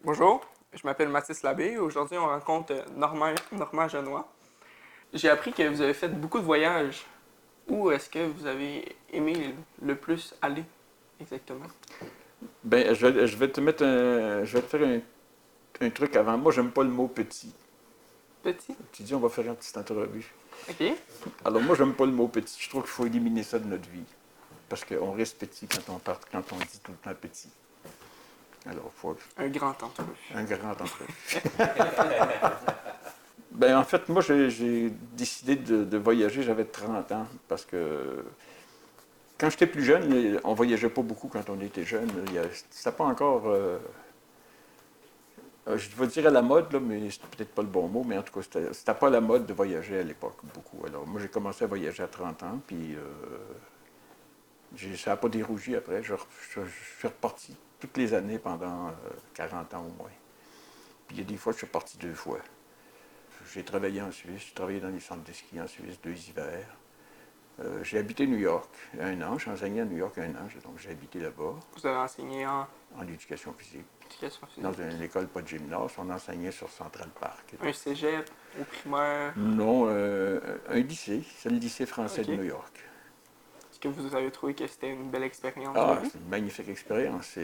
Bonjour, je m'appelle Mathis Labbé. Aujourd'hui, on rencontre Normand Genois. J'ai appris que vous avez fait beaucoup de voyages. Où est-ce que vous avez aimé le plus aller exactement? Ben, je vais te mettre je vais te faire un truc avant. Moi, j'aime pas le mot petit. Petit? Tu dis, on va faire une petite entrevue. Ok. Alors, moi, j'aime pas le mot petit. Je trouve qu'il faut éliminer ça de notre vie. Parce qu'on reste petit quand on dit tout le temps petit. Alors, il faut Un grand entrevue. un grand entrevue. Ben, en fait, moi, j'ai décidé de voyager, j'avais 30 ans. Parce que quand j'étais plus jeune, on voyageait pas beaucoup quand on était jeune. C'était pas encore je vais dire à la mode, là, mais c'est peut-être pas le bon mot, mais en tout cas, c'était pas la mode de voyager à l'époque, beaucoup. Alors, moi, j'ai commencé à voyager à 30 ans, puis ça n'a pas dérougi après. Je suis reparti toutes les années pendant 40 ans au moins. Puis il y a des fois, je suis reparti 2 fois. J'ai travaillé en Suisse, j'ai travaillé dans les centres de ski en Suisse 2 hivers. J'ai habité New York 1 an, j'ai enseigné à New York 1 an, donc j'ai habité là-bas Vous avez enseigné en en éducation physique. éducation Dans physique. une école, pas de gymnase, on enseignait sur Central Park. Un cégep, au primaire. Non, un lycée. C'est le lycée français Ok. de New York. Est-ce que vous avez trouvé que c'était une belle expérience pour Ah, vous? c'est une magnifique expérience.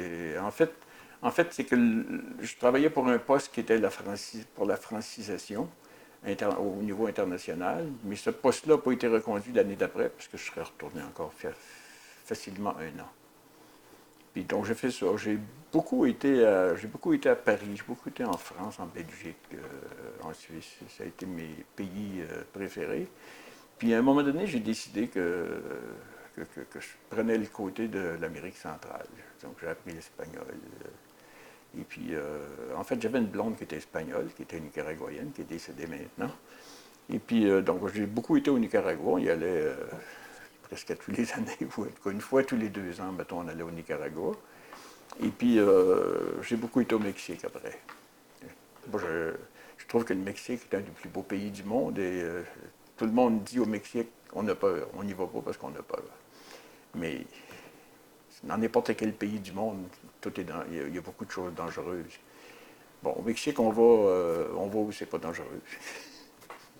En fait, c'est que je travaillais pour un poste qui était pour la francisation au niveau international, mais ce poste-là n'a pas été reconduit l'année d'après, parce que je serais retourné encore facilement 1 an. Puis donc j'ai fait ça. J'ai beaucoup été à Paris, j'ai beaucoup été en France, en Belgique, en Suisse. Ça a été mes pays préférés. Puis à un moment donné, j'ai décidé que je prenais le côté de l'Amérique centrale. Donc j'ai appris l'espagnol. Et puis, en fait, j'avais une blonde qui était espagnole, qui était nicaraguayenne, qui est décédée maintenant. Et puis, donc j'ai beaucoup été au Nicaragua. On y allait presque à tous les années, ou en tout cas une fois tous les 2 ans, mettons, on allait au Nicaragua. Et puis, j'ai beaucoup été au Mexique après. Moi, je trouve que le Mexique est un des plus beaux pays du monde et tout le monde dit au Mexique, on a peur, on n'y va pas parce qu'on a peur. Mais dans n'importe quel pays du monde, il y a beaucoup de choses dangereuses. Bon, au Mexique, on va où c'est pas dangereux.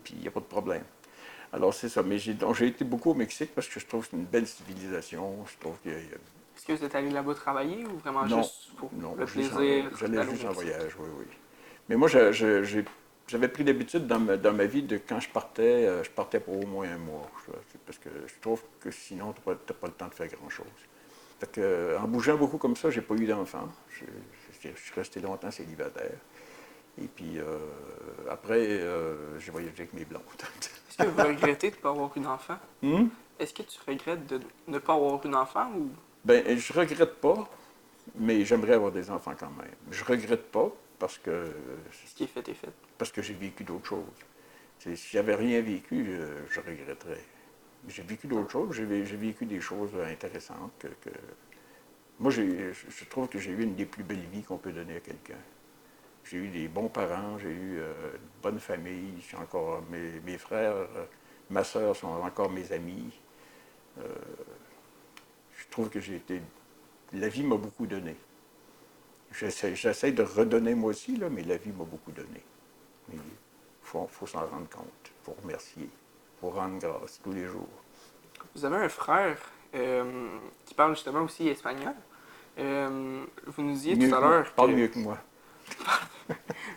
Puis il n'y a pas de problème. Alors c'est ça. Mais j'ai été beaucoup au Mexique parce que je trouve que c'est une belle civilisation. Je trouve Est-ce que vous êtes allé là-bas travailler ou vraiment non, juste pour non, le plaisir j'allais d'aller au juste en Mexique? voyage, oui, oui. Mais moi, j'avais pris l'habitude dans ma vie de quand je partais pour au moins un mois. Parce que je trouve que sinon, tu n'as pas le temps de faire grand-chose. Fait que, en bougeant beaucoup comme ça, j'ai pas eu d'enfant. Je suis resté longtemps célibataire. Et puis après, j'ai voyagé avec mes blondes. Est-ce que vous regrettez de ne pas avoir eu d'enfant? Hmm? Est-ce que tu regrettes de ne pas avoir eu d'enfant ou Ben, je regrette pas, mais j'aimerais avoir des enfants quand même. Je regrette pas parce que ce qui est fait est fait? parce que j'ai vécu d'autres choses. Si j'avais rien vécu, je regretterais. J'ai vécu d'autres choses, j'ai vécu des choses intéressantes moi, je trouve que j'ai eu une des plus belles vies qu'on peut donner à quelqu'un. J'ai eu des bons parents, j'ai eu une bonne famille, j'ai encore mes frères, ma soeur sont encore mes amis. Euh, je trouve que la vie m'a beaucoup donné. J'essaie de redonner moi aussi, là, mais la vie m'a beaucoup donné. Il faut s'en rendre compte, il faut remercier, il faut rendre grâce tous les jours. Vous avez un frère qui parle justement aussi espagnol. Vous nous disiez Mieux tout à que moi, l'heure parle que mieux que moi.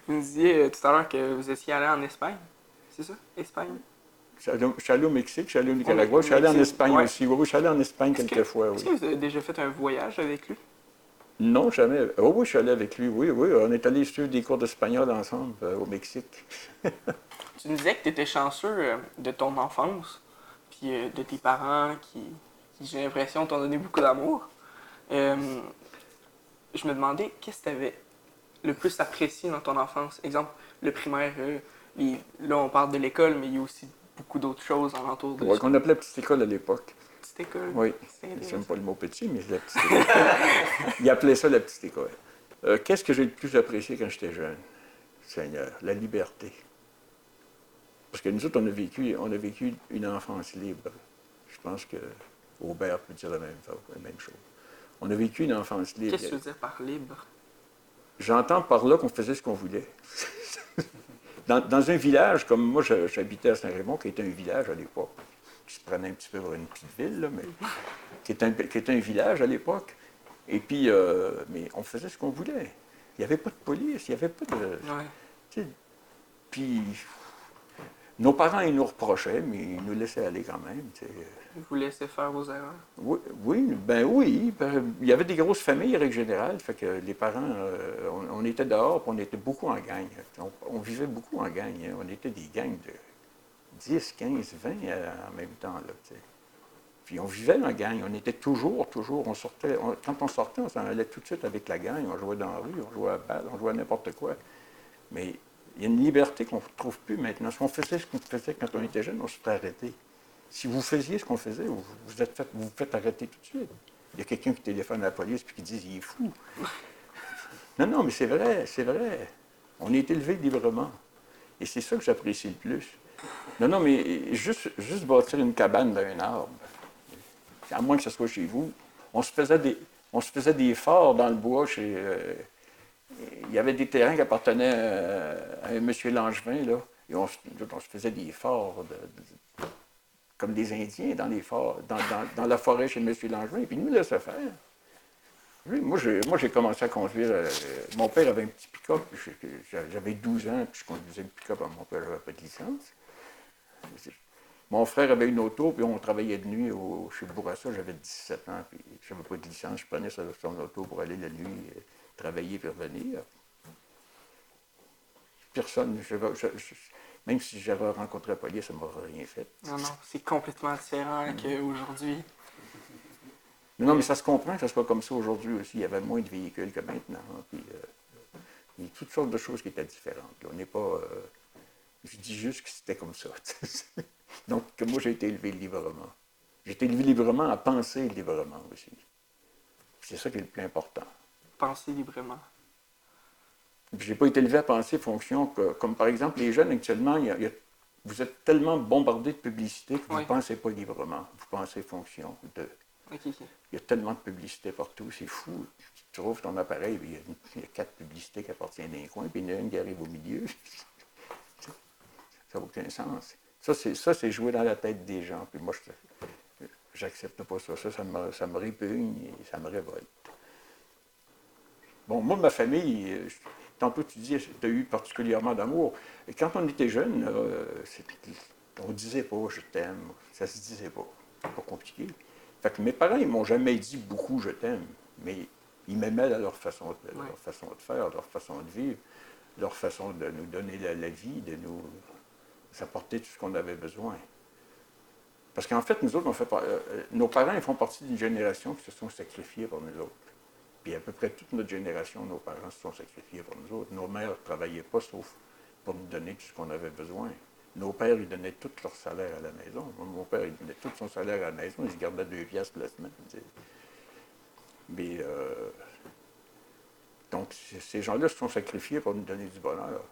vous nous disiez tout à l'heure que vous étiez allé en Espagne. C'est ça? Espagne? Je suis allé au Mexique, je suis allé au Au Nicaragua, je suis allé en Mexique. Espagne Ouais. aussi. Oui, oui, je suis allé en Espagne Est-ce que, quelques fois, est-ce oui. que vous avez déjà fait un voyage avec lui? Non, jamais. Oh oui, je suis allé avec lui, oui, oui. On est allé suivre des cours d'espagnol ensemble au Mexique. Tu nous disais que tu étais chanceux de ton enfance, puis de tes parents qui j'ai l'impression, t'ont donné beaucoup d'amour. Euh, je me demandais qu'est-ce que tu avais le plus apprécié dans ton enfance. Exemple, le primaire, là on parle de l'école, mais il y a aussi beaucoup d'autres choses alentour de Ouais, ça. qu'on appelait petite école à l'époque. Petite école, Oui, c'est j'aime intéressant. pas le mot petit, mais c'est la petite école. Ils appelaient ça la petite école. Qu'est-ce que j'ai le plus apprécié quand j'étais jeune? Seigneur, la liberté. Parce que nous autres, on a vécu une enfance libre. Je pense que Aubert peut dire la même chose. On a vécu une enfance libre. Qu'est-ce que tu veux dire par libre? j'entends par là qu'on faisait ce qu'on voulait. Dans un village, comme moi, j'habitais à Saint-Raymond, qui était un village à l'époque, qui se prenait un petit peu pour une petite ville, là, mais qui était un village à l'époque. Et puis, mais on faisait ce qu'on voulait. Il n'y avait pas de police, il n'y avait pas de... Ouais. tu sais, Puis, nos parents, ils nous reprochaient, mais ils nous laissaient aller quand même. Tu sais. Vous laissez faire vos erreurs. Oui, oui. Il y avait des grosses familles, règle générale. Fait que les parents, on était dehors, puis on était beaucoup en gang. On vivait beaucoup en gang. Hein. On était des gangs de 10, 15, 20 en même temps. Là, tu sais. Puis on vivait en gang. On était toujours, quand on sortait, on s'en allait tout de suite avec la gang. On jouait dans la rue, on jouait à balle, on jouait à n'importe quoi. Mais il y a une liberté qu'on ne retrouve plus maintenant. Si on faisait ce qu'on faisait quand on était jeune, on se ferait arrêter. Si vous faisiez ce qu'on faisait, vous vous faites arrêter tout de suite. Il y a quelqu'un qui téléphone à la police et qui dit « il est fou ». Non, mais c'est vrai, c'est vrai. On est élevé librement. Et c'est ça que j'apprécie le plus. Non, mais juste bâtir une cabane dans un arbre, à moins que ce soit chez vous, on se faisait des forts dans le bois il y avait des terrains qui appartenaient à un monsieur Langevin, là, et on se faisait des forts comme des Indiens dans les forts, dans la forêt chez M. Langevin, et puis nous laissait faire. Oui, moi, j'ai commencé à conduire. Mon père avait un petit pick-up, j'avais 12 ans, puis je conduisais le pick-up, mon père n'avait pas de licence. Mon frère avait une auto, puis on travaillait de nuit chez Bourassa, j'avais 17 ans, puis je n'avais pas de licence, je prenais son auto pour aller la nuit travailler puis revenir. Personne, même si j'avais rencontré la police, ça ne m'aurait rien fait. Non, c'est complètement différent qu'aujourd'hui. Non, mais ça se comprend que ce soit comme ça aujourd'hui aussi. Il y avait moins de véhicules que maintenant. Puis, il y a toutes sortes de choses qui étaient différentes. On n'est pas... je dis juste que c'était comme ça. Donc, moi, j'ai été élevé librement. J'ai été élevé librement à penser librement aussi. C'est ça qui est le plus important. Penser librement. Je n'ai pas été élevé à penser fonction comme par exemple les jeunes actuellement, vous êtes tellement bombardés de publicité que vous ne pensez pas librement. Vous pensez fonction de... Okay. Il y a tellement de publicité partout, c'est fou. Tu trouves ton appareil, il y a 4 publicités qui appartiennent d'un coin, puis il y en a une qui arrive au milieu. Ça n'a aucun sens. Ça, c'est jouer dans la tête des gens. Puis moi, j'accepte pas ça. Ça me répugne et ça me révolte. Bon, moi, ma famille, tantôt tu dis, tu as eu particulièrement d'amour. Et quand on était jeune, on ne disait pas « je t'aime ». Ça se disait pas. C'est pas compliqué. Fait que mes parents, ils m'ont jamais dit beaucoup « je t'aime », mais ils m'aimaient à leur façon de faire, leur façon de vivre, leur façon de nous donner la vie, de nous apporter tout ce qu'on avait besoin. Parce qu'en fait, nous autres, nos parents, ils font partie d'une génération qui se sont sacrifiés pour nous autres. Puis à peu près toute notre génération, nos parents se sont sacrifiés pour nous autres. Nos mères ne travaillaient pas sauf pour nous donner tout ce qu'on avait besoin. Nos pères, ils donnaient tout leur salaire à la maison. Mon père, il donnait tout son salaire à la maison, il se gardait 2 piastres la semaine. Mais, donc, ces gens-là se sont sacrifiés pour nous donner du bonheur.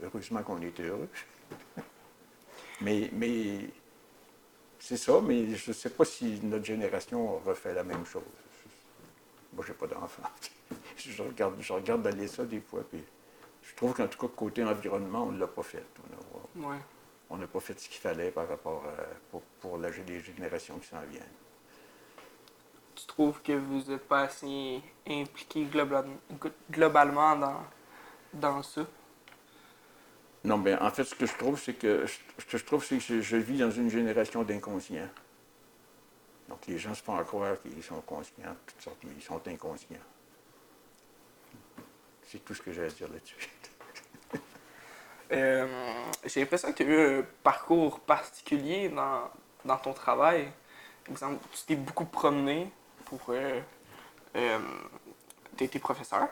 Heureusement qu'on était heureux. mais c'est ça, mais je ne sais pas si notre génération refait la même chose. Moi, je n'ai pas d'enfant. je regarde aller ça des fois, puis je trouve qu'en tout cas, côté environnement, on ne l'a pas fait. On n'a pas fait ce qu'il fallait par rapport pour les générations qui s'en viennent. Tu trouves que vous n'êtes pas assez impliqué globalement dans ça? Non, bien, en fait, ce que je trouve, c'est que je vis dans une génération d'inconscients. Donc, les gens se font croire qu'ils sont conscients, toutes sortes, mais ils sont inconscients. C'est tout ce que j'ai à dire là-dessus. J'ai l'impression que tu as eu un parcours particulier dans ton travail. Par exemple, tu t'es beaucoup promené pour... tu as été professeur.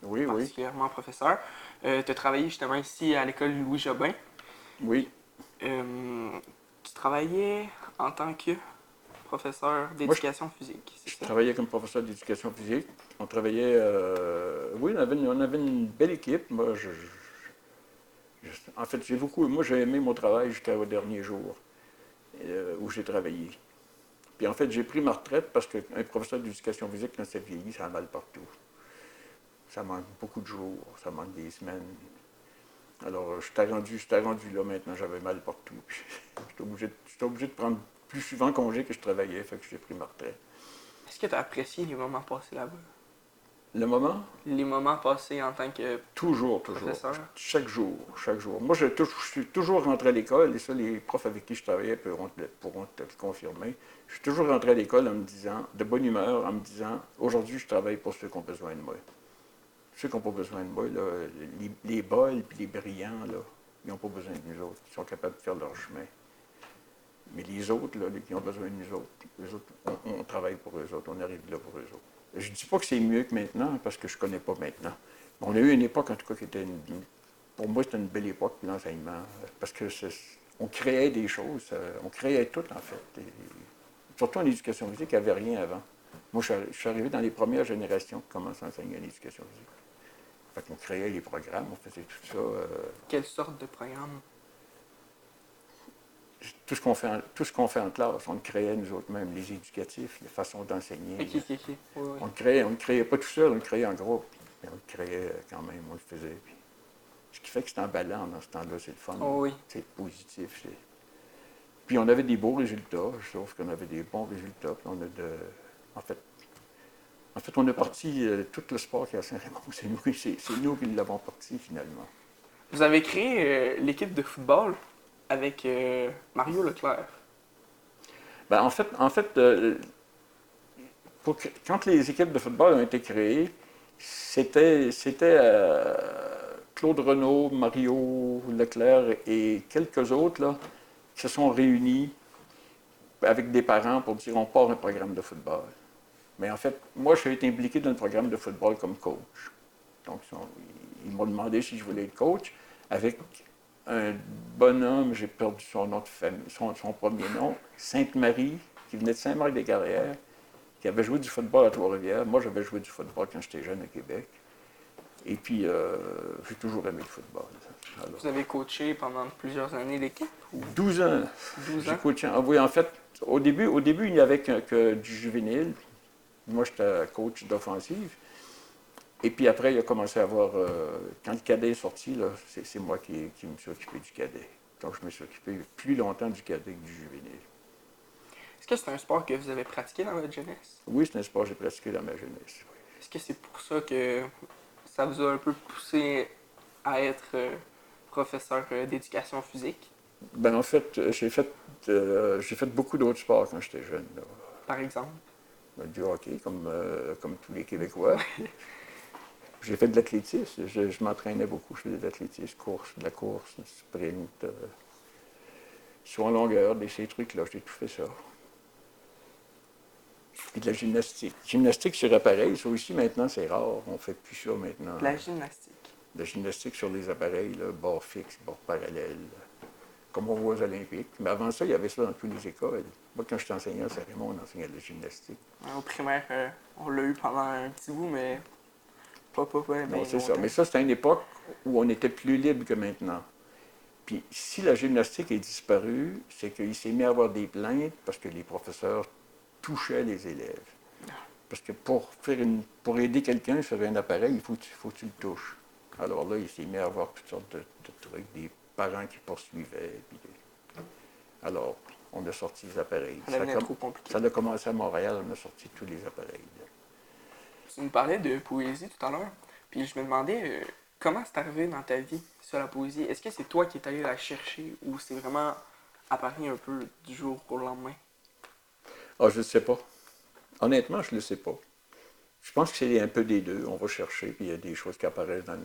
Oui, particulièrement professeur. Tu as travaillé justement ici à l'école Louis Jobin. Oui. Tu travaillais en tant que professeur d'éducation physique, c'est ça? Je travaillais comme professeur d'éducation physique. On travaillait... oui, on avait une belle équipe. Moi, en fait, j'ai aimé mon travail jusqu'au dernier jour où j'ai travaillé. Puis en fait, j'ai pris ma retraite parce qu'un professeur d'éducation physique, quand c'est vieilli, ça a mal partout. Ça manque beaucoup de jours, ça manque des semaines. Alors, j'étais rendu là maintenant, j'avais mal partout. J'étais obligé de prendre plus souvent congé que je travaillais, fait que j'ai pris ma retraite. Est-ce que tu as apprécié les moments passés là-bas? Le moment, Les moments passés en tant que toujours, toujours. professeur? Chaque jour, chaque jour. Moi, je suis toujours rentré à l'école, et ça, les profs avec qui je travaillais pourront te le confirmer. Je suis toujours rentré à l'école en me disant, de bonne humeur, en me disant, aujourd'hui, je travaille pour ceux qui ont besoin de moi. Ceux qui n'ont pas besoin de moi, là, les bols et les brillants, là, ils n'ont pas besoin de nous autres. Ils sont capables de faire leur chemin. Mais les autres, là, qui ont besoin de nous autres, les autres on travaille pour eux autres, on arrive là pour eux autres. Je ne dis pas que c'est mieux que maintenant, parce que je ne connais pas maintenant. Mais on a eu une époque, en tout cas, qui était pour moi, c'était une belle époque, l'enseignement, parce que on créait des choses, on créait tout, en fait. Et, surtout en éducation physique, il n'y avait rien avant. Moi, je suis arrivé dans les premières générations qui commençaient à enseigner en éducation physique. Fait qu'on créait les programmes, on faisait tout ça. Quelle sorte de programme? Tout ce qu'on fait en classe, on le créait nous autres mêmes, les éducatifs, les façons d'enseigner. Ok. Oui, oui. On le créait pas tout seul, on le créait en groupe. Mais on le créait quand même, on le faisait. Puis, ce qui fait que c'est emballant dans ce temps-là, c'est le fun. Oh oui. C'est positif. Puis on avait des beaux résultats, sauf qu'on avait des bons résultats. Puis en fait, on a parti tout le sport qui est à Saint-Raymond. C'est nous qui l'avons parti finalement. Vous avez créé l'équipe de football avec Mario Leclerc. Ben, quand les équipes de football ont été créées, c'était Claude Renaud, Mario Leclerc et quelques autres là, qui se sont réunis avec des parents pour dire on part un programme de football. Mais en fait, moi, j'ai été impliqué dans le programme de football comme coach. Donc, ils m'ont demandé si je voulais être coach avec un bonhomme, j'ai perdu son nom de famille, son premier nom, Sainte-Marie, qui venait de Saint-Marc-des-Carrières, qui avait joué du football à Trois-Rivières. Moi, j'avais joué du football quand j'étais jeune à Québec. Et puis, j'ai toujours aimé le football. Alors, Vous avez coaché pendant plusieurs années l'équipe? 12 ans. 12 J'ai ans? coaché. Oui, en fait, au début, il n'y avait que du juvénile. Moi, j'étais coach d'offensive. Et puis après, il a commencé à avoir. Quand le cadet est sorti, là, c'est moi qui me suis occupé du cadet. Donc, je me suis occupé plus longtemps du cadet que du juvénile. Est-ce que c'est un sport que vous avez pratiqué dans votre jeunesse? Oui, c'est un sport que j'ai pratiqué dans ma jeunesse. Oui. Est-ce que c'est pour ça que ça vous a un peu poussé à être professeur d'éducation physique, Ben, en fait, j'ai fait beaucoup d'autres sports quand j'étais jeune, là. par exemple? Du hockey, comme tous les Québécois. J'ai fait de l'athlétisme. Je m'entraînais beaucoup. Je faisais de l'athlétisme, de la course, du sprint, saut en longueur, ces trucs-là. J'ai tout fait ça. Et de la gymnastique. Gymnastique sur appareil, ça aussi, maintenant, c'est rare. On ne fait plus ça maintenant. La gymnastique. De la gymnastique sur les appareils, là, bord fixe, bord parallèle, comme on voit aux Olympiques. Mais avant ça, il y avait ça dans toutes les écoles. Moi, quand j'étais enseignant à Saint-Raymond, on enseignait de la gymnastique. Au primaire, on l'a eu pendant un petit bout, mais pas Non, bien c'est ça. longtemps. Mais ça, c'était une époque où on était plus libre que maintenant. Puis si la gymnastique est disparue, c'est qu'il s'est mis à avoir des plaintes parce que les professeurs touchaient les élèves. Parce que pour aider quelqu'un sur un appareil, il faut que tu le touches. Alors là, il s'est mis à avoir toutes sortes de trucs, des parents qui poursuivaient. Alors, on a sorti les appareils. Ça devenait trop compliqué. Ça a commencé à Montréal, on a sorti tous les appareils. Tu nous parlais de poésie tout à l'heure, puis je me demandais comment c'est arrivé dans ta vie, sur la poésie. Est-ce que c'est toi qui es allé la chercher ou c'est vraiment apparu un peu du jour au lendemain? Ah, je ne sais pas. Honnêtement, je ne le sais pas. Je pense que c'est un peu des deux. On va chercher, puis il y a des choses qui apparaissent dans.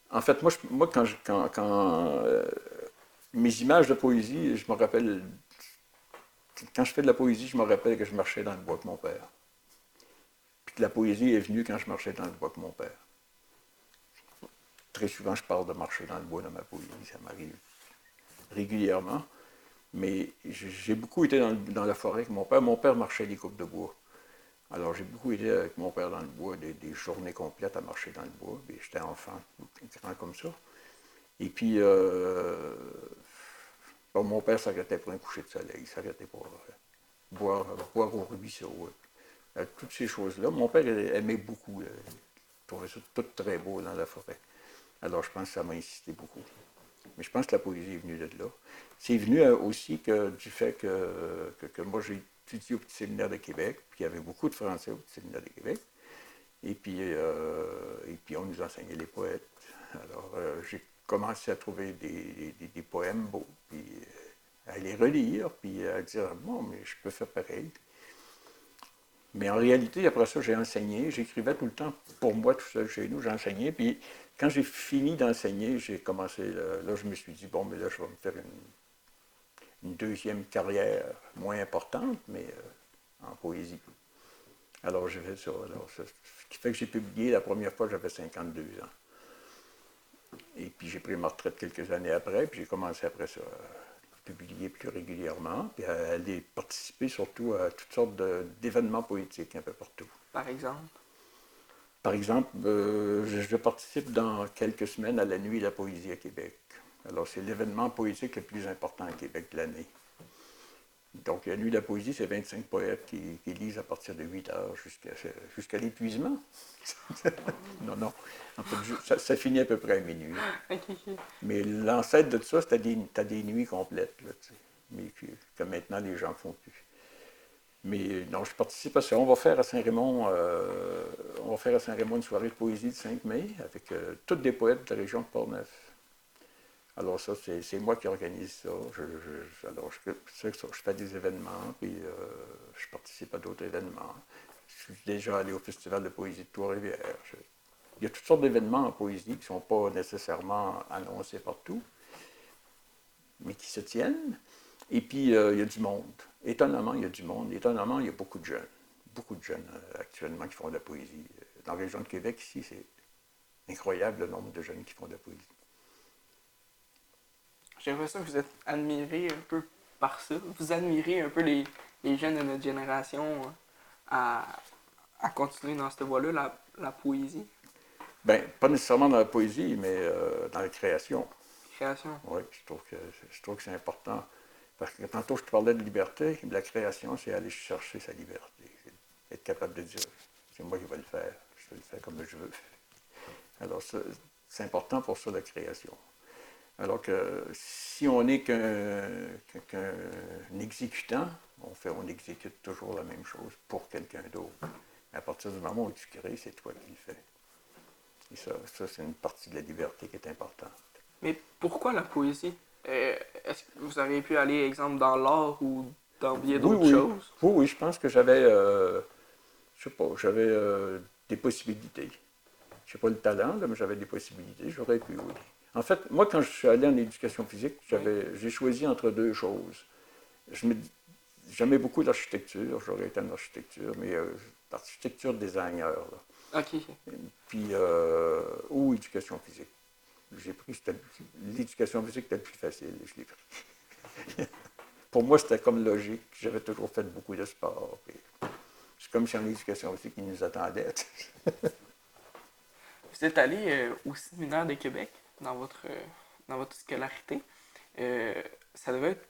En fait, moi quand mes images de poésie, je me rappelle. Quand je fais de la poésie, je me rappelle que je marchais dans le bois avec mon père. Puis que la poésie est venue quand je marchais dans le bois avec mon père. Très souvent, je parle de marcher dans le bois dans ma poésie. Ça m'arrive régulièrement. Mais j'ai beaucoup été dans la forêt avec mon père. Mon père marchait des coupes de bois. Alors, j'ai beaucoup été avec mon père dans le bois, des journées complètes à marcher dans le bois. Puis j'étais enfant, grand comme ça. Et puis, mon père s'arrêtait pour un coucher de soleil. Il s'arrêtait pour boire au ruisseau. toutes ces choses-là. Mon père aimait beaucoup. Il trouvait ça tout très beau dans la forêt. Alors, je pense que ça m'a incité beaucoup. Mais je pense que la poésie est venue de là. C'est venu aussi du fait que moi, j'ai étudié au Petit Séminaire de Québec, puis il y avait beaucoup de Français au Petit Séminaire de Québec. Et puis on nous enseignait les poètes. Alors, j'ai commencé à trouver des poèmes beaux, puis à les relire, puis à dire, bon, mais je peux faire pareil. Mais en réalité, après ça, j'ai enseigné. J'écrivais tout le temps pour moi, tout seul chez nous. J'enseignais. Puis quand j'ai fini d'enseigner, j'ai commencé. Là, je me suis dit, bon, mais là, je vais me faire une deuxième carrière moins importante, mais en poésie. Alors, j'ai fait ça. Alors, ce qui fait que j'ai publié la première fois, j'avais 52 ans. Et puis, j'ai pris ma retraite quelques années après, puis j'ai commencé après ça à publier plus régulièrement, puis à aller participer surtout à toutes sortes d'événements poétiques un peu partout. Par exemple. Par exemple, je participe dans quelques semaines à la Nuit de la poésie à Québec. Alors, c'est l'événement poétique le plus important à Québec de l'année. Donc, la Nuit de la poésie, c'est 25 poètes qui lisent à partir de 8 heures jusqu'à l'épuisement. Non, non. En fait, ça finit à peu près à minuit. Mais l'ancêtre de tout ça, t'as des nuits complètes, là, mais que maintenant, les gens ne font plus. Mais non, je participe à ça. On va faire à Saint-Raymond une soirée de poésie le 5 mai avec tous des poètes de la région de Portneuf. Alors ça, c'est moi qui organise ça. Je fais des événements, puis je participe à d'autres événements. Je suis déjà allé au Festival de poésie de Trois-Rivières. Il y a toutes sortes d'événements en poésie qui ne sont pas nécessairement annoncés partout, mais qui se tiennent. Et puis, il y a du monde. Étonnamment, il y a du monde. Étonnamment, il y a beaucoup de jeunes. Beaucoup de jeunes actuellement qui font de la poésie. Dans la région de Québec, ici, c'est incroyable le nombre de jeunes qui font de la poésie. J'ai l'impression que vous êtes admiré un peu par ça. Vous admirez un peu les jeunes de notre génération à continuer dans cette voie-là, la poésie. Bien, pas nécessairement dans la poésie, mais dans la création. Création. Oui, je trouve que c'est important. Parce que tantôt, je te parlais de liberté. La création, c'est aller chercher sa liberté. C'est être capable de dire, c'est moi qui vais le faire. Je vais le faire comme je veux. Alors, c'est important pour ça, la création. Alors que si on n'est qu'un exécutant, on exécute toujours la même chose pour quelqu'un d'autre. À partir du moment où tu crées, c'est toi qui le fais. Et ça, c'est une partie de la liberté qui est importante. Mais pourquoi la poésie? Est-ce que vous avez pu aller, exemple, dans l'art ou dans bien Oui, d'autres oui. choses? Oui, oui, je pense que j'avais, je sais pas, j'avais des possibilités. Je sais pas le talent, là, mais j'avais des possibilités. J'aurais pu, oui. En fait, moi, quand je suis allé en éducation physique, j'ai choisi entre deux choses. J'aimais beaucoup l'architecture, j'aurais été en architecture, mais l'architecture designer, là. Ok. Puis, ou éducation physique. J'ai pris, l'éducation physique était le plus facile, je l'ai pris. Pour moi, c'était comme logique. J'avais toujours fait beaucoup de sport. C'est comme si en éducation physique, ils nous attendaient. Vous êtes allé au séminaire de Québec dans votre scolarité. Ça devait être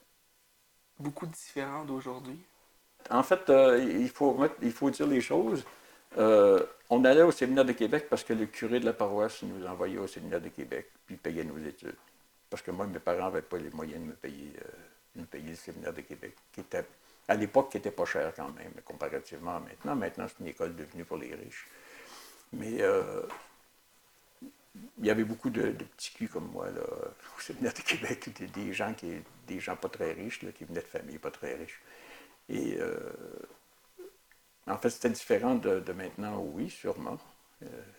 beaucoup différent d'aujourd'hui. En fait, il faut dire les choses. On allait au séminaire de Québec parce que le curé de la paroisse nous envoyait au séminaire de Québec, puis payait nos études. Parce que moi, mes parents n'avaient pas les moyens de me payer le séminaire de Québec, qui était, à l'époque, qui n'était pas cher quand même, comparativement à maintenant. Maintenant, c'est une école devenue pour les riches. Mais il y avait beaucoup de petits culs comme moi là, au séminaire de Québec, des gens pas très riches, là, qui venaient de familles pas très riches. Et en fait, c'était différent de maintenant, oui, sûrement.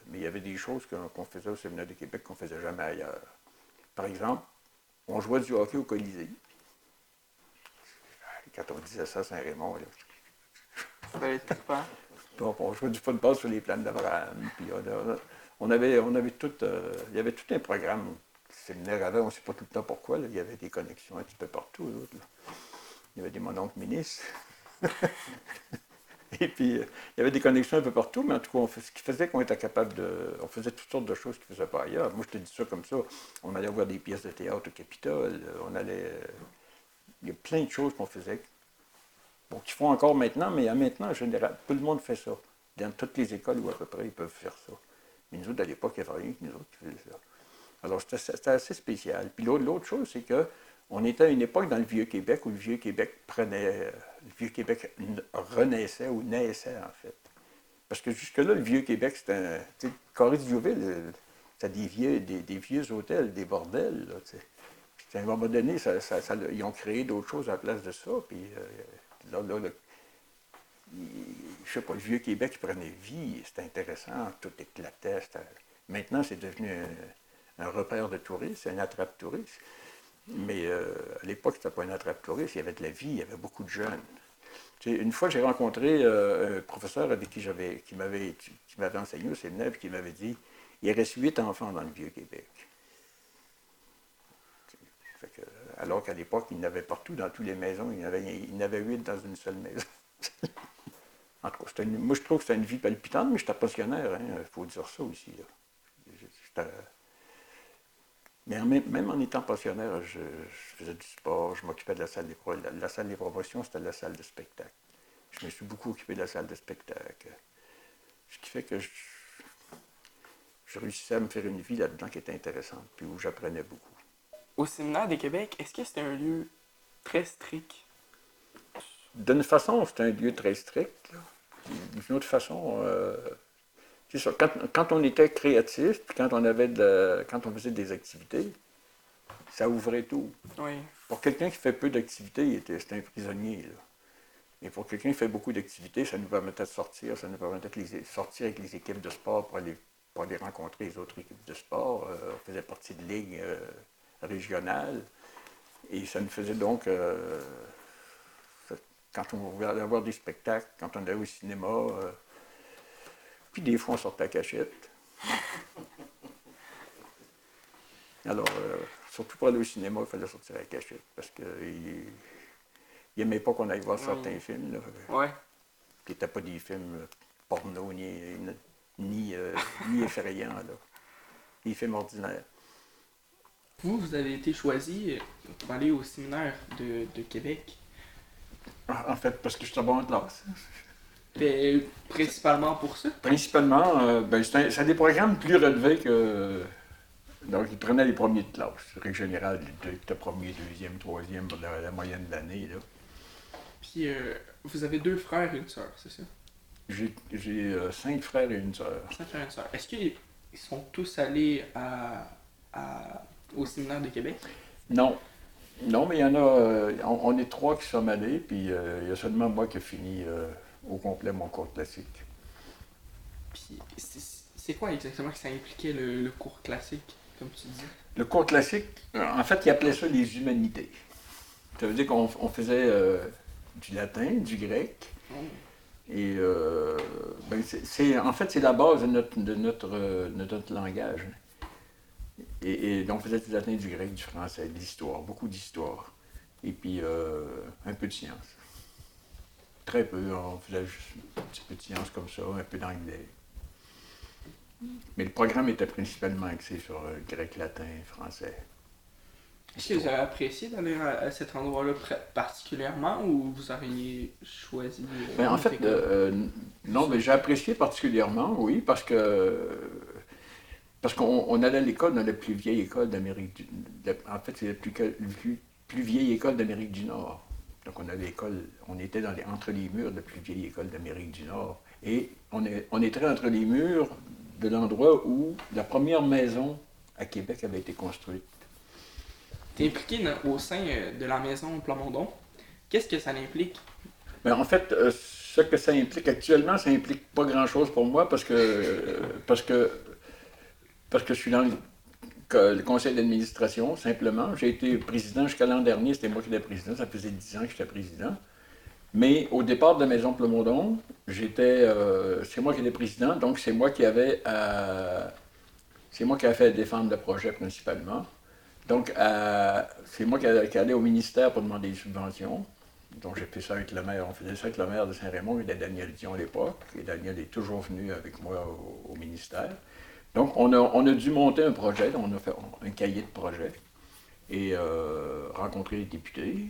Mais il y avait des choses qu'on faisait au séminaire de Québec qu'on ne faisait jamais ailleurs. Par exemple, on jouait du hockey au Colisée. Quand on disait ça à Saint-Raymond, là. Ça devait être trippant. Donc, on jouait du football sur les plaines d'Abraham. Puis on avait tout, il y avait tout un programme. Le séminaire avait, on ne sait pas tout le temps pourquoi, là, il y avait des connexions un petit peu partout. Là. Il y avait des mononcles ministres. Et puis, il y avait des connexions un peu partout, mais en tout cas, ce qui faisait qu'on était capable de. On faisait toutes sortes de choses qu'ils ne faisaient pas ailleurs. Moi, je te dis ça comme ça. On allait voir des pièces de théâtre au Capitole. Il y a plein de choses qu'on faisait Bon, qu'ils font encore maintenant, mais maintenant, en général, tout le monde fait ça. Dans toutes les écoles, ou à peu près, ils peuvent faire ça. Mais nous autres, à l'époque, il n'y avait rien que nous autres qui faisaient ça. Alors, c'était assez spécial. Puis l'autre chose, c'est que on était à une époque dans le Vieux-Québec où le Vieux-Québec le Vieux-Québec renaissait ou naissait, en fait. Parce que jusque-là, le Vieux-Québec, c'était un. Tu sais, Corée-du-Vieux-Ville, c'était des vieux hôtels, des bordels, là, tu sais. Puis à un moment donné, ils ont créé d'autres choses à la place de ça. Puis là, je sais pas, le Vieux-Québec prenait vie, c'était intéressant, tout éclatait. Maintenant, c'est devenu un repère de touristes, un attrape-touristes. Mais à l'époque, c'était pas un attrape-touriste, il y avait de la vie, il y avait beaucoup de jeunes. Tu sais, une fois, j'ai rencontré un professeur avec qui m'avait enseigné au séminaire, puis qui m'avait dit il reste 8 enfants dans le Vieux-Québec. Alors qu'à l'époque, il y en avait partout, dans toutes les maisons, il y en avait 8 dans une seule maison. En tout cas, moi, je trouve que c'était une vie palpitante, mais j'étais pensionnaire, il faut dire ça aussi. Mais même en étant pensionnaire, je faisais du sport, je m'occupais de la salle des promotions. La salle des promotions, c'était la salle de spectacle. Je me suis beaucoup occupé de la salle de spectacle. Ce qui fait que je réussissais à me faire une vie là-dedans qui était intéressante, puis où j'apprenais beaucoup. Au séminaire de Québec, est-ce que c'était un lieu très strict? D'une façon, c'était un lieu très strict. D'une autre façon, c'est ça. Quand on était créatif, puis quand on faisait des activités, ça ouvrait tout. Oui. Pour quelqu'un qui fait peu d'activités, c'était un prisonnier. Là. Mais pour quelqu'un qui fait beaucoup d'activités, ça nous permettait de sortir, ça nous permettait de sortir avec les équipes de sport pour aller rencontrer les autres équipes de sport. On faisait partie de ligues régionales. Et ça nous faisait donc, quand on voulait avoir des spectacles, quand on allait au cinéma, puis des fois on sortait à cachette. Alors, surtout pour aller au cinéma, il fallait sortir à cachette parce qu'il n'aimait pas qu'on aille voir certains films. Là, ouais. Qui n'étaient pas des films porno ni effrayants, là. Des films ordinaires. Vous avez été choisi pour aller au séminaire de Québec. En fait, parce que je suis bon en classe. Mais principalement pour ça? Principalement, c'est des programmes plus relevés que. Donc, ils prenaient les premiers de classe. Règle générale, le premier, deuxième, troisième, pour la moyenne de l'année. Là. Puis, vous avez 2 frères et une sœur, c'est ça? J'ai 5 frères et une sœur. 5 frères et une sœur. Est-ce qu'ils sont tous allés au séminaire de Québec? Non. Non, mais il y en a. On est 3 qui sommes allés, puis il y a seulement moi qui ai fini au complet mon cours classique. Puis, c'est quoi exactement que ça impliquait le cours classique, comme tu dis? Le cours classique, en fait, ils appelaient ça les humanités. Ça veut dire qu'on faisait du latin, du grec. Oh. Et en fait, c'est la base de notre langage. Et donc, on faisait du latin, du grec, du français, de l'histoire, beaucoup d'histoire. Et puis, un peu de sciences. Très peu, on faisait juste un petit peu de sciences comme ça, un peu d'anglais. Mais le programme était principalement axé sur grec, latin, français. Est-ce que vous avez apprécié d'aller à cet endroit-là particulièrement ou vous auriez choisi... En fait, non, mais j'ai apprécié particulièrement, oui, parce qu'on allait à l'école dans la plus vieille école d'Amérique du Nord. En fait, c'est la plus vieille école d'Amérique du Nord. Donc, on était entre les murs de la plus vieille école d'Amérique du Nord. Et on était entre les murs de l'endroit où la première maison à Québec avait été construite. Tu es impliqué au sein de la maison Plamondon. Qu'est-ce que ça implique? En fait, ce que ça implique actuellement, ça implique pas grand-chose pour moi parce que je suis dans le conseil d'administration, simplement. J'ai été président jusqu'à l'an dernier, c'était moi qui étais président, ça faisait 10 ans que j'étais président. Mais au départ de la Maison Plamondon, c'est moi qui étais président, donc c'est moi qui avais fait défendre le projet principalement. Donc, c'est moi qui allais au ministère pour demander des subventions. Donc, j'ai fait ça avec le maire. On faisait ça avec le maire de Saint-Raymond, il était Daniel Dion à l'époque. Et Daniel est toujours venu avec moi au ministère. Donc, on a dû monter un projet. On a fait un cahier de projet et rencontrer les députés.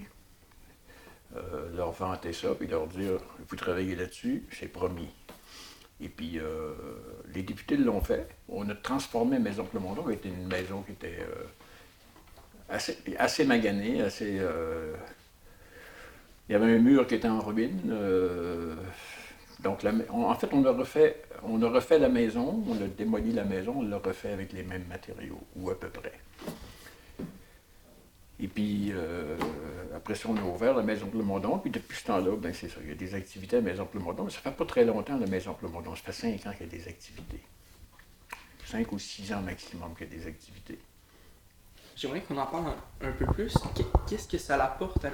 leur vanter ça, puis leur dire, vous travaillez là-dessus, c'est promis. Et puis, les députés l'ont fait. On a transformé Maison Plamondon, qui était une maison qui était assez maganée, il y avait un mur qui était en ruine. Donc, en fait, on a refait la maison, on a démoli la maison, on l'a refait avec les mêmes matériaux, ou à peu près. Et puis, après ça, on a ouvert la Maison Plamondon. Puis depuis ce temps-là, ben c'est ça, il y a des activités à la Maison Plamondon. Mais ça fait pas très longtemps, la Maison Plamondon. Ça fait 5 ans qu'il y a des activités. 5 ou 6 ans maximum qu'il y a des activités. J'aimerais qu'on en parle un peu plus. Qu'est-ce que ça apporte à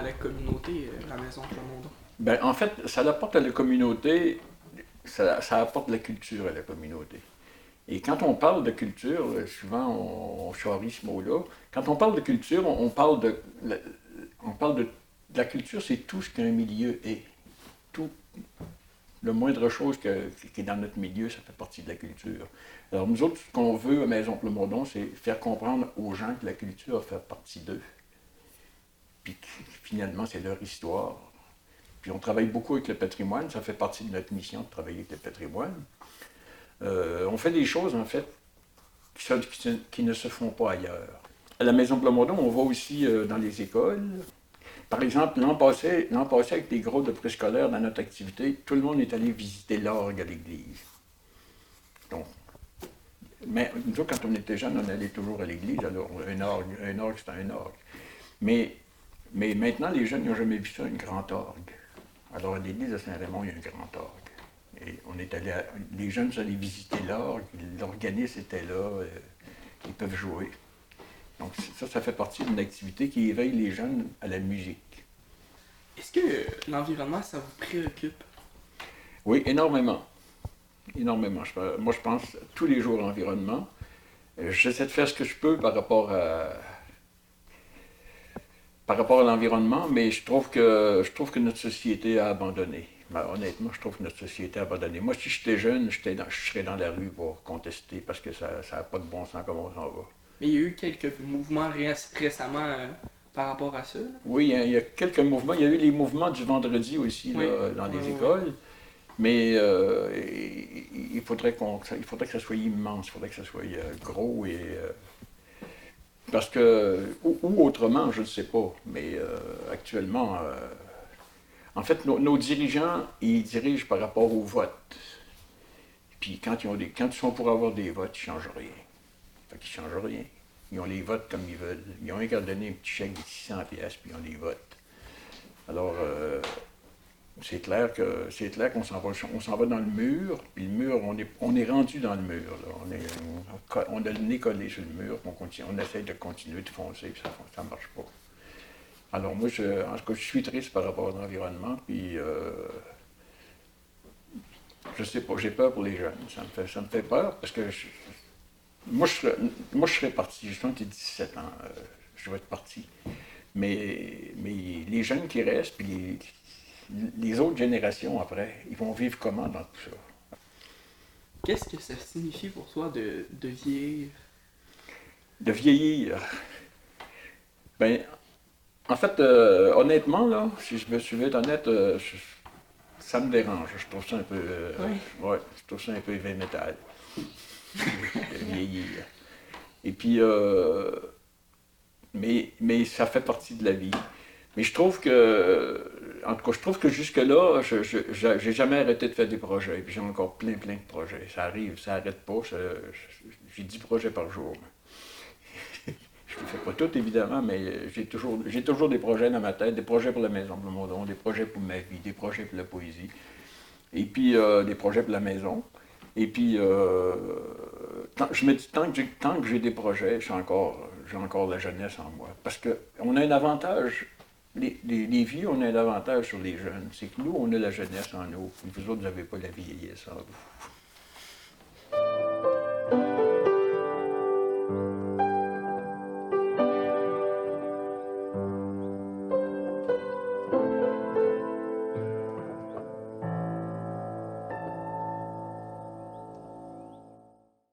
la communauté, la Maison Plamondon? Ben, en fait, ça apporte à la communauté, ça apporte la culture à la communauté. Et quand on parle de culture, souvent on charrie ce mot-là. Quand on parle de culture, on parle de la culture, c'est tout ce qu'un milieu est. Tout, le moindre chose qui est dans notre milieu, ça fait partie de la culture. Alors nous autres, ce qu'on veut à Maison Plamondon, c'est faire comprendre aux gens que la culture fait partie d'eux. Puis que, finalement, c'est leur histoire. Puis on travaille beaucoup avec le patrimoine, ça fait partie de notre mission de travailler avec le patrimoine. On fait des choses, en fait, qui ne se font pas ailleurs. À la Maison Plamondon, on va aussi dans les écoles. Par exemple, l'an passé, avec les groupes de préscolaires dans notre activité, tout le monde est allé visiter l'orgue à l'église. Donc, mais nous autres, quand on était jeunes, on allait toujours à l'église, alors un orgue, c'était un orgue. Mais maintenant, les jeunes n'ont jamais vu ça, un grand orgue. Alors, à l'église de Saint-Raymond, il y a un grand orgue. Et les jeunes sont allés visiter l'orgue, l'organiste était là, ils peuvent jouer. Donc ça fait partie d'une activité qui éveille les jeunes à la musique. Est-ce que l'environnement, ça vous préoccupe? Oui, énormément. Énormément. Moi, je pense tous les jours à l'environnement. J'essaie de faire ce que je peux par rapport à l'environnement, mais je trouve que notre société a abandonné. Ben, honnêtement, je trouve que notre société a abandonné. Moi, si j'étais jeune, je serais dans la rue pour contester parce que ça n'a pas de bon sens comment on s'en va. Mais il y a eu quelques mouvements récemment par rapport à ça. Là. Oui, il y a quelques mouvements. Il y a eu les mouvements du vendredi aussi là, dans les écoles. Mais il faudrait que ça soit immense, il faudrait que ça soit gros et parce que ou autrement, je ne sais pas. Mais actuellement, en fait, nos dirigeants, ils dirigent par rapport au vote. Puis quand ils sont pour avoir des votes, ils ne changent rien. Fait qu'ils ne changent rien. Ils ont les votes comme ils veulent. Ils ont qu'à donner un petit chèque de 600 pièces puis ils ont les votes. Alors, c'est clair qu'on s'en va dans le mur, puis le mur, on est rendu dans le mur. Là. On a le nez collé sur le mur, on essaie de continuer de foncer, puis ça ne marche pas. Alors moi, en tout cas, je suis triste par rapport à l'environnement, puis je sais pas, j'ai peur pour les jeunes. Ça me fait peur, parce que moi, je serais parti, j'ai 17 ans, je vais être parti. Mais les jeunes qui restent, puis les autres générations après, ils vont vivre comment dans tout ça? Qu'est-ce que ça signifie pour toi de vieillir? De vieillir? Ben, en fait, honnêtement, là, si je veux être honnête, ça me dérange. Je trouve ça un peu... ouais, je trouve ça un peu heavy metal. De vieillir. Et puis, mais ça fait partie de la vie. Mais je trouve en tout cas, je trouve que jusque-là, j'ai jamais arrêté de faire des projets. Puis j'ai encore plein de projets. Ça arrive, ça n'arrête pas. J'ai 10 projets par jour. Je ne les fais pas tous, évidemment, mais j'ai toujours des projets dans ma tête. Des projets pour la Maison Plamondon, des projets pour ma vie, des projets pour la poésie. Et puis des projets pour la maison. Et puis, je me dis, tant que j'ai des projets, j'ai encore la jeunesse en moi. Parce qu'on a un avantage, les vieux, on a un avantage sur les jeunes. C'est que nous, on a la jeunesse en nous. Vous autres, vous n'avez pas la vieillesse en vous.